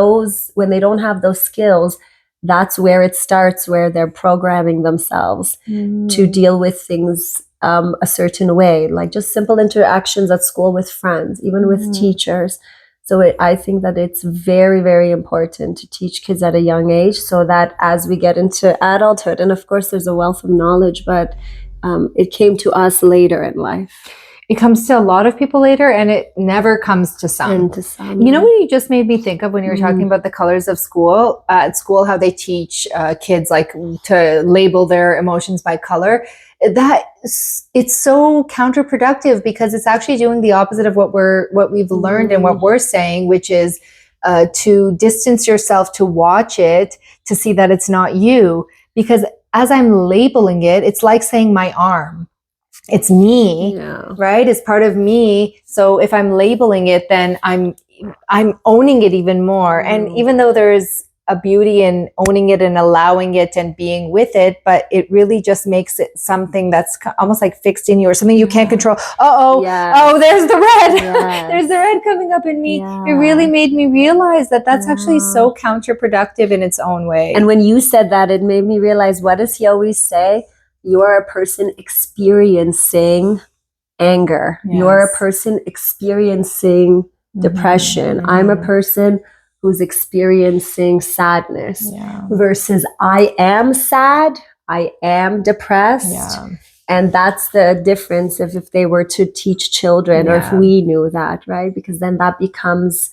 when they don't have those skills, that's where it starts, where they're programming themselves to deal with things a certain way, like just simple interactions at school with friends, even with teachers. So I think that it's very, very important to teach kids at a young age, so that as we get into adulthood, and of course there's a wealth of knowledge, but it came to us later in life. it comes to a lot of people later, and it never comes to some. And to some, You know what you just made me think of when you were talking Mhm. about the colors of school? At school, how they teach kids like to label their emotions by color. It's so counterproductive because it's actually doing the opposite of what we've learned and what we're saying, which is to distance yourself, to watch it, to see that it's not you. Because as I'm labeling it, it's like saying my arm. It's me, Yeah. right? It's part of me. So if I'm labeling it, then I'm owning it even more. And even though there's a beauty in owning it and allowing it and being with it, but it really just makes it something that's almost like fixed in you or something you can't control. Yes. Oh, there's the red. Yes. There's the red coming up in me. Yeah. It really made me realize that that's actually so counterproductive in its own way. And when you said that, it made me realize, what does he always say? You are a person experiencing anger. You're a Yes. person experiencing depression. Mhm. I'm a person who's experiencing sadness Yeah. versus I am sad, I am depressed. Yeah. And that's the difference if they were to teach children or if Yeah. we knew that, right? Because then that becomes,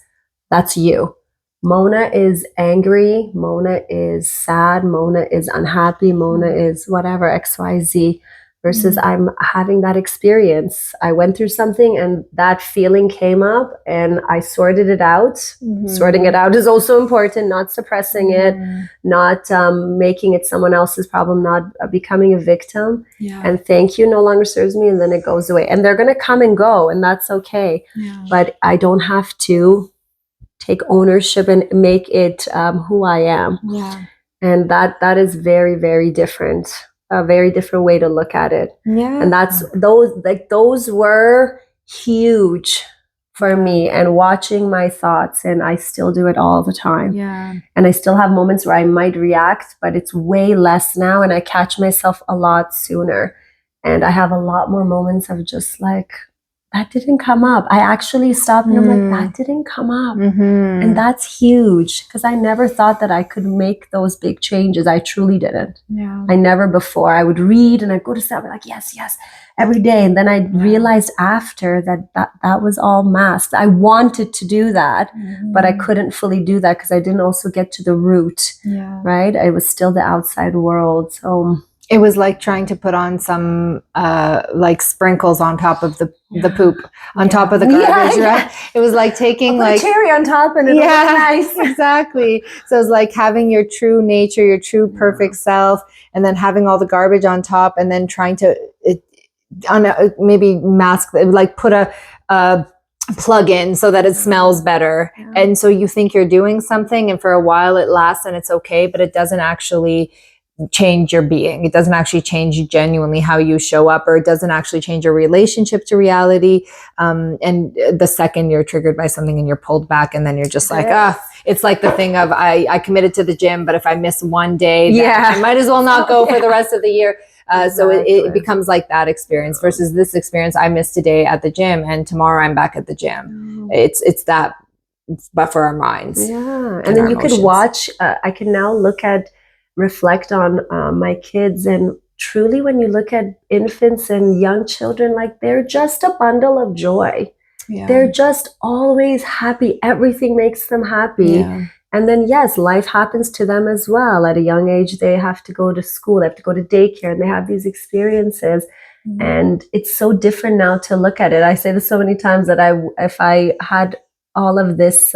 that's you. Mona is angry, Mona is sad, Mona is unhappy, Mona is whatever, XYZ, versus I'm having that experience. I went through something and that feeling came up and I sorted it out. Sorting it out is also important, not suppressing it, not making it someone else's problem, not becoming a victim. Yeah. And thank you no longer serves me, and then it goes away. And they're going to come and go, and that's okay. Yeah. But I don't have to take ownership and make it who I am. Yeah. And that is very, very different. A very different way to look at it. Yeah. And that's those were huge for me, and watching my thoughts, and I still do it all the time. Yeah. And I still have moments where I might react, but it's way less now, and I catch myself a lot sooner. And I have a lot more moments of just like, that didn't come up. I actually stopped and I'm like, that didn't come up. And that's huge, because I never thought that I could make those big changes. I truly didn't. Yeah. I never before. I would read and I'd go to sleep, I'd be like, yes, yes, every day. And then I realized after that was all masked. I wanted to do that, but I couldn't fully do that because I didn't also get to the root, right? It was still the outside world. So it was like trying to put on some like sprinkles on top of the poop, on top of the garbage, right? It was like taking like a cherry on top and it looked nice. Exactly. So it's like having your true nature, your true perfect self, and then having all the garbage on top, and then trying to maybe mask, like put a plug in so that it smells better. And so you think you're doing something, and for a while it lasts and it's okay, but it doesn't actually change your being. It doesn't actually change genuinely how you show up, or it doesn't actually change your relationship to reality. And the second you're triggered by something and you're pulled back, and then you're just like, it's like the thing of I committed to the gym, but if I miss one day, then I might as well not go for the rest of the year. So it becomes like that experience versus this experience. I missed today at the gym and tomorrow I'm back at the gym. It's that, but for our minds. Yeah. And then you could watch, I can now reflect on my kids, and truly when you look at infants and young children, like they're just a bundle of joy. They're just always happy. Everything makes them happy. And then yes, life happens to them as well. At a young age, they have to go to school, they have to go to daycare, and they have these experiences. And it's so different now to look at it. I say this so many times that if I had all of this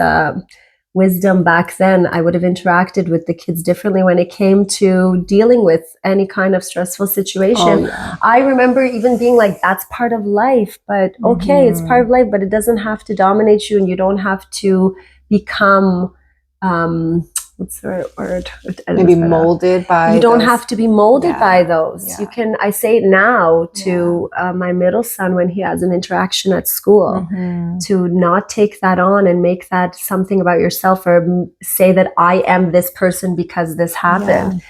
wisdom back then, I would have interacted with the kids differently when it came to dealing with any kind of stressful situation. I remember even being like, that's part of life, but okay, it's part of life, but it doesn't have to dominate you, and you don't have to become, what's the word? Maybe molded by. You don't have to be molded by those. Yeah. You can, I say it now to my middle son when he has an interaction at school, to not take that on and make that something about yourself, or say that I am this person because this happened.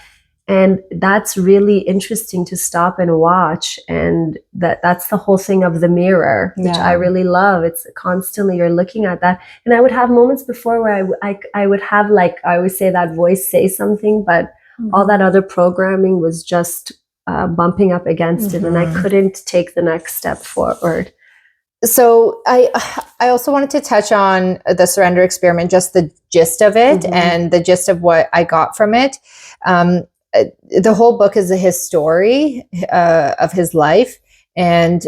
And that's really interesting to stop and watch. And that's the whole thing of the mirror, which I really love. It's constantly you're looking at that. And I would have moments before where I would have, like, I always say, that voice say something, but all that other programming was just bumping up against it. And I couldn't take the next step forward. So I also wanted to touch on the surrender experiment, just the gist of it and the gist of what I got from it. The whole book is his story of his life. And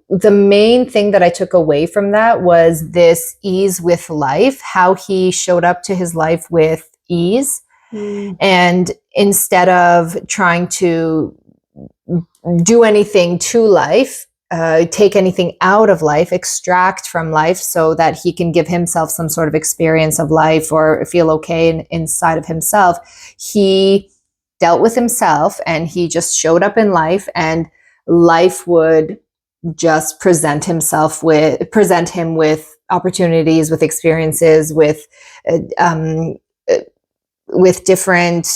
the main thing that I took away from that was this ease with life, how he showed up to his life with ease. And instead of trying to do anything to life, take anything out of life, extract from life so that he can give himself some sort of experience of life or feel okay inside of himself. He dealt with himself and he just showed up in life, and life would just present him with opportunities, with experiences, with a different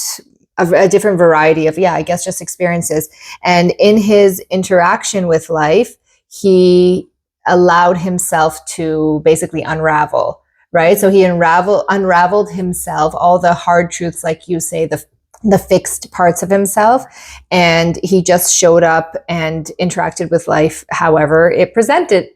variety of, I guess, just experiences. And in his interaction with life, he allowed himself to basically unravel, right? So he unraveled himself, all the hard truths, like you say, the fixed parts of himself, and he just showed up and interacted with life however it presented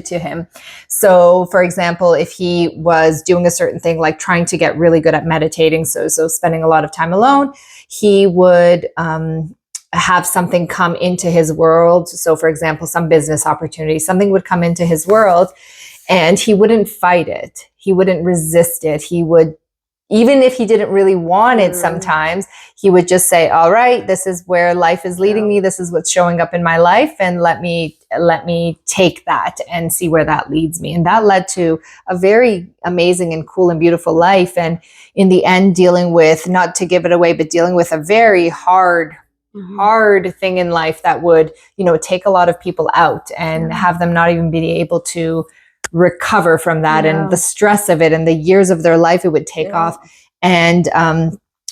to him. So for example, if he was doing a certain thing, like trying to get really good at meditating, so spending a lot of time alone, he would have something come into his world. So for example, some business opportunity, something would come into his world, and he wouldn't fight it, he wouldn't resist it, he would, even if he didn't really want it, sometimes he would just say, all right, this is where life is leading me. This is what's showing up in my life. And let me take that and see where that leads me. And that led to a very amazing and cool and beautiful life. And in the end, dealing with, not to give it away, but dealing with a very hard thing in life that would, take a lot of people out and have them not even be able to recover from that, and the stress of it and the years of their life it would take off. And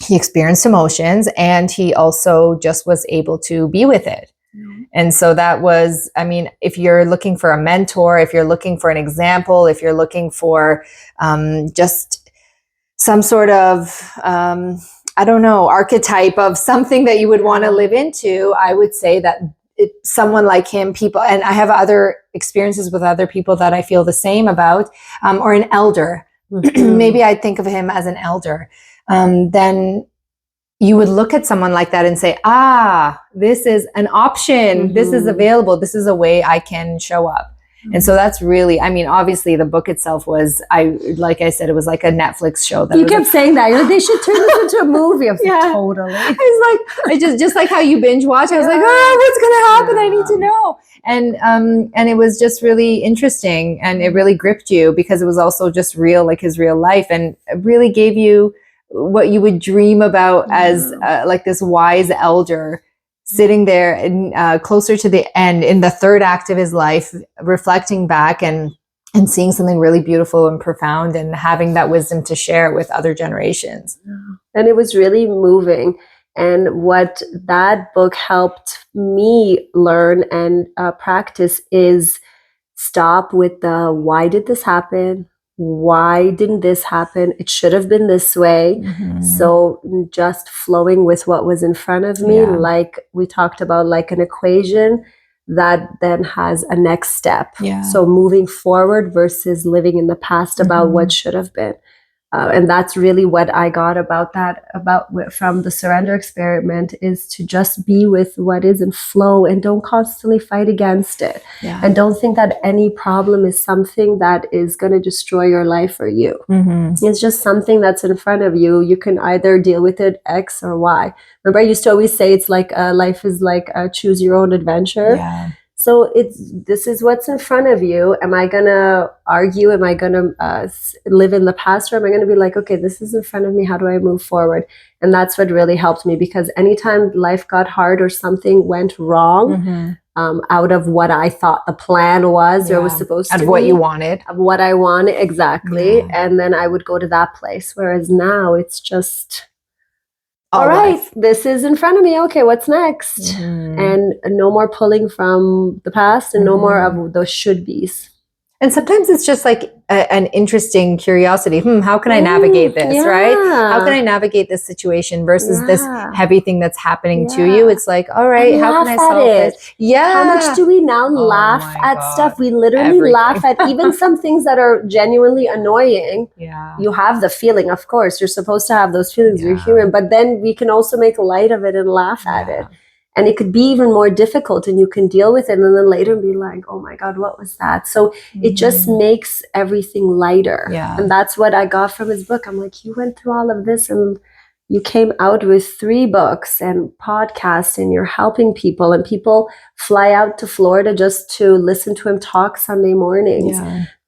he experienced emotions, and he also just was able to be with it. And so that was, if you're looking for a mentor, if you're looking for an example, if you're looking for just some sort of archetype of something that you would want to live into, I would say that someone like him, people, and I have other experiences with other people that I feel the same about, or an elder. Maybe I'd think of him as an elder. Then you would look at someone like that and say, this is an option. This is available. This is a way I can show up. And so that's really, obviously the book itself was, like I said, it was like a Netflix show. You kept saying that. You're like, they should turn this into a movie. I was like, totally. I just like how you binge watch. I was like, what's going to happen? I need to know. And it was just really interesting, and it really gripped you because it was also just real, like his real life, and it really gave you what you would dream about as like this wise elder, sitting there and closer to the end in the third act of his life, reflecting back and seeing something really beautiful and profound, and having that wisdom to share with other generations. And it was really moving. And what that book helped me learn and practice is stop with the, why did this happen? Why didn't this happen? It should have been this way. So just flowing with what was in front of me, like we talked about, like an equation that then has a next step. So moving forward versus living in the past about what should have been. And that's really what I got from the surrender experiment, is to just be with what is and flow, and don't constantly fight against it. And don't think that any problem is something that is going to destroy your life or you. It's just something that's in front of you. You can either deal with it X or Y. Remember, I used to always say it's like life is like a choose your own adventure. So this is what's in front of you. Am I going to argue? Am I going to live in the past? Or am I going to be like, okay, this is in front of me. How do I move forward? And that's what really helped me, because anytime life got hard or something went wrong, out of what I thought the plan was or was supposed to be. Of what you wanted. Of what I wanted, exactly. And then I would go to that place. Whereas now it's just... all right, this is in front of me. Okay, what's next? And no more pulling from the past, and no more of those should-bes. And sometimes it's just like an interesting curiosity. How can I navigate this, right? How can I navigate this situation versus this heavy thing that's happening to you? It's like, all right, how can I solve this? Yeah. How much do we now laugh at stuff? We literally laugh at even some things that are genuinely annoying. Yeah. You have the feeling, of course, you're supposed to have those feelings. You're human, but then we can also make light of it and laugh at it. And it could be even more difficult, and you can deal with it and then later be like, oh my God, what was that? So it just makes everything lighter. And that's what I got from his book. I'm like, you went through all of this and you came out with 3 books and podcasts, and you're helping people, and people fly out to Florida just to listen to him talk Sunday mornings.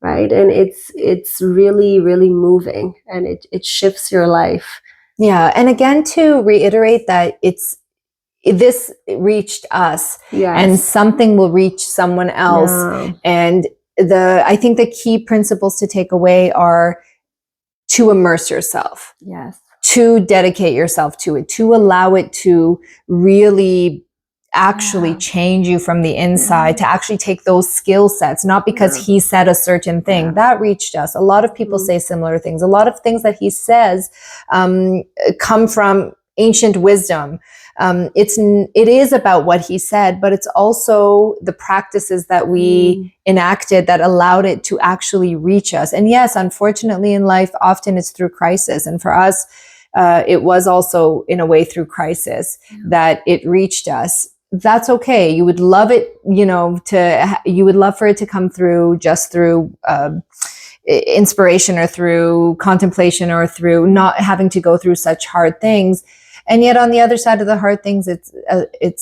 Right. And it's really, really moving, and it shifts your life. Yeah. And again, to reiterate that this reached us, and something will reach someone else. And I think the key principles to take away are to immerse yourself, to dedicate yourself to it, to allow it to really actually change you from the inside, to actually take those skill sets, not because he said a certain thing. That reached us. A lot of people say similar things. A lot of things that he says come from ancient wisdom. It is about what he said, but it's also the practices that we enacted that allowed it to actually reach us. And yes, unfortunately in life, often it's through crisis. And for us, it was also in a way through crisis that it reached us. That's okay. You would love it, you would love for it to come through just through inspiration, or through contemplation, or through not having to go through such hard things. And yet on the other side of the hard things, it's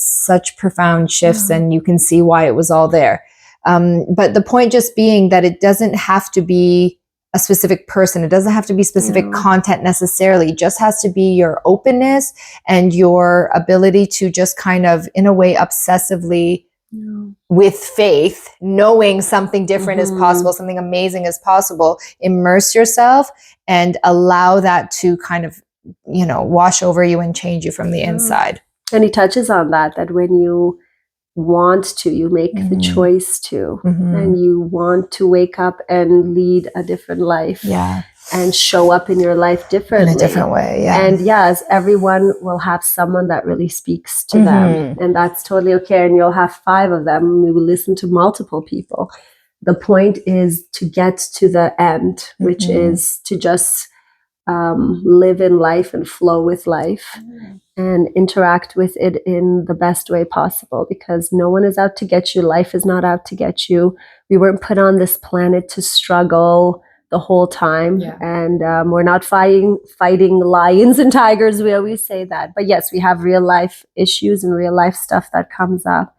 such profound shifts, and you can see why it was all there. But the point just being that it doesn't have to be a specific person. It doesn't have to be specific content necessarily. It just has to be your openness and your ability to just kind of, in a way, obsessively, with faith, knowing something different is possible, something amazing is possible, immerse yourself and allow that to kind of, wash over you and change you from the inside. And he touches on that when you want to, you make the choice to, and you want to wake up and lead a different life, and show up in your life differently, in a different way. And yes, everyone will have someone that really speaks to them, and that's totally okay. And you'll have 5 of them. We will listen to multiple people. The point is to get to the end, which is to just live in life and flow with life and interact with it in the best way possible, because no one is out to get you. Life is not out to get you. We weren't put on this planet to struggle the whole time, and we're not fighting lions and tigers. We always say that, but yes, we have real life issues and real life stuff that comes up,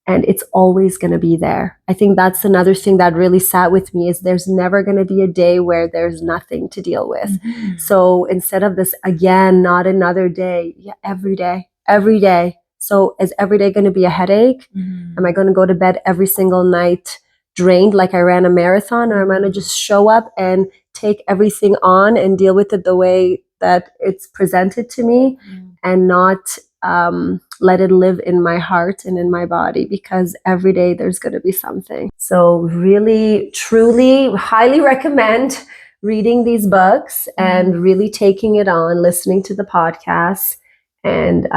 and it's always going to be there. I think that's another thing that really sat with me, is there's never going to be a day where there's nothing to deal with. So instead of this, again, not another day, every day. So is every day going to be a headache? Am I going to go to bed every single night drained like I ran a marathon, or am I going to just show up and take everything on and deal with it the way that it's presented to me, and not let it live in my heart and in my body, because every day there's going to be something. So really, truly, highly recommend reading these books and really taking it on, listening to the podcasts, and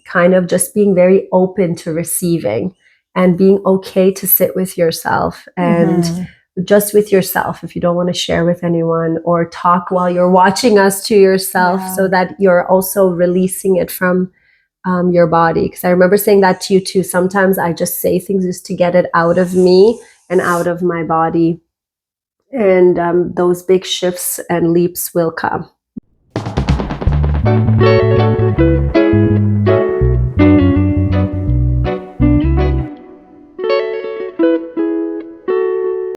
kind of just being very open to receiving, and being okay to sit with yourself and just with yourself, if you don't want to share with anyone, or talk while you're watching us to yourself, so that you're also releasing it from your body. Because I remember saying that to you too. Sometimes I just say things just to get it out of me and out of my body. And those big shifts and leaps will come.